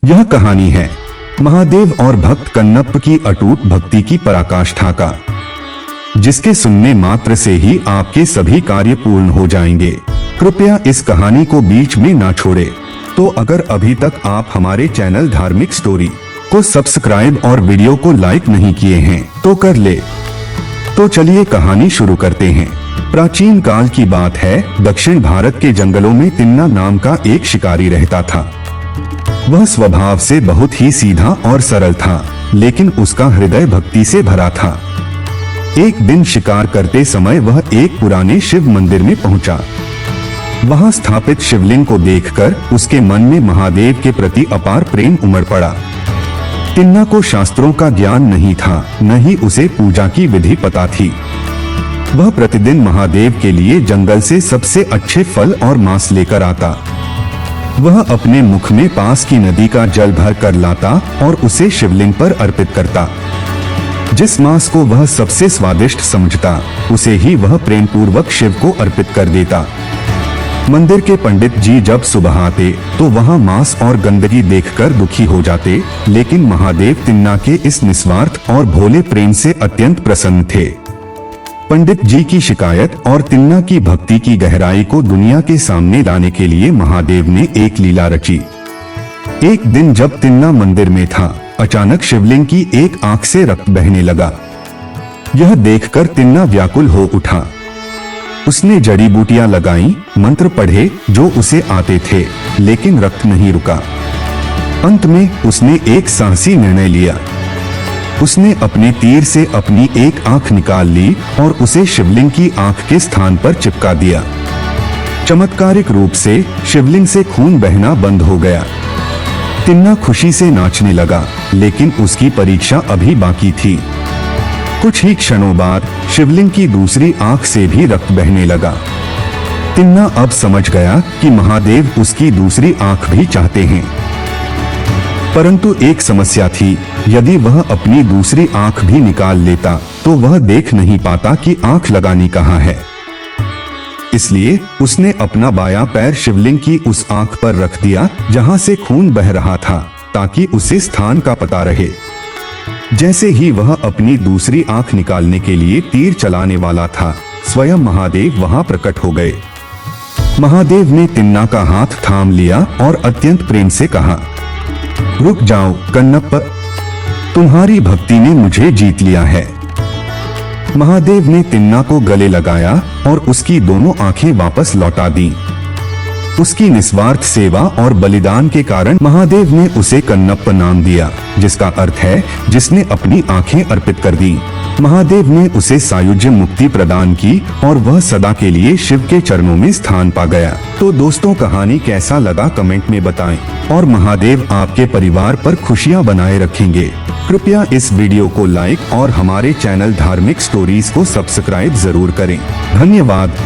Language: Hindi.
यह कहानी है महादेव और भक्त कन्नप्प की अटूट भक्ति की पराकाष्ठा का, जिसके सुनने मात्र से ही आपके सभी कार्य पूर्ण हो जाएंगे। कृपया इस कहानी को बीच में ना छोड़े। तो अगर अभी तक आप हमारे चैनल धार्मिक स्टोरी को सब्सक्राइब और वीडियो को लाइक नहीं किए हैं तो कर ले। तो चलिए कहानी शुरू करते हैं। प्राचीन काल की बात है, दक्षिण भारत के जंगलों में तिन्ना नाम का एक शिकारी रहता था। वह स्वभाव से बहुत ही सीधा और सरल था, लेकिन उसका हृदय भक्ति से भरा था। एक दिन शिकार करते समय वह एक पुराने शिव मंदिर में पहुंचा। वहां स्थापित शिवलिंग को देखकर उसके मन में महादेव के प्रति अपार प्रेम उमड़ पड़ा। तिन्ना को शास्त्रों का ज्ञान नहीं था, न ही उसे पूजा की विधि पता थी। वह प्रतिदिन महादेव के लिए जंगल से सबसे अच्छे फल और मांस लेकर आता। वह अपने मुख में पास की नदी का जल भर कर लाता और उसे शिवलिंग पर अर्पित करता। जिस मांस को वह सबसे स्वादिष्ट समझता, उसे ही वह प्रेम पूर्वक शिव को अर्पित कर देता। मंदिर के पंडित जी जब सुबह आते तो वहां मांस और गंदगी देखकर दुखी हो जाते, लेकिन महादेव तिन्ना के इस निस्वार्थ और भोले प्रेम से अत्यंत प्रसन्न थे। पंडित जी की शिकायत और तिन्ना की भक्ति की गहराई को दुनिया के सामने लाने के लिए महादेव ने एक लीला रची। एक दिन जब तिन्ना मंदिर में था, अचानक शिवलिंग की एक आंख से रक्त बहने लगा। यह देखकर तिन्ना व्याकुल हो उठा। उसने जड़ी बूटियां लगाई, मंत्र पढ़े जो उसे आते थे, लेकिन रक्त नहीं रुका। अंत में उसने एक साहसी निर्णय लिया। उसने अपने तीर से अपनी एक आंख निकाल ली और उसे शिवलिंग की आंख के स्थान पर चिपका दिया। चमत्कारिक रूप से शिवलिंग से खून बहना बंद हो गया। तिन्ना खुशी से नाचने लगा, लेकिन उसकी परीक्षा अभी बाकी थी। कुछ ही क्षणों बाद शिवलिंग की दूसरी आंख से भी रक्त बहने लगा। तिन्ना अब समझ गया कि महादेव उसकी दूसरी आंख भी चाहते हैं। परंतु एक समस्या थी, यदि वह अपनी दूसरी आंख भी निकाल लेता तो वह देख नहीं पाता कि आंख लगानी कहाँ है। इसलिए उसने अपना बायां पैर शिवलिंग की उस आंख पर रख दिया जहां से खून बह रहा था, ताकि उसे स्थान का पता रहे। जैसे ही वह अपनी दूसरी आंख निकालने के लिए तीर चलाने वाला था, स्वयं महादेव वहां प्रकट हो गए। महादेव ने तिन्ना का हाथ थाम लिया और अत्यंत प्रेम से कहा, रुक जाओ कन्नप्प, तुम्हारी भक्ति ने मुझे जीत लिया है। महादेव ने तिन्ना को गले लगाया और उसकी दोनों आंखें वापस लौटा दी। उसकी निस्वार्थ सेवा और बलिदान के कारण महादेव ने उसे कन्नप्प नाम दिया, जिसका अर्थ है जिसने अपनी आंखें अर्पित कर दी। महादेव ने उसे सायुज्य मुक्ति प्रदान की और वह सदा के लिए शिव के चरणों में स्थान पा गया। तो दोस्तों, कहानी कैसा लगा कमेंट में बताएं और महादेव आपके परिवार पर खुशियां बनाए रखेंगे। कृपया इस वीडियो को लाइक और हमारे चैनल धार्मिक स्टोरीज को सब्सक्राइब जरूर करें। धन्यवाद।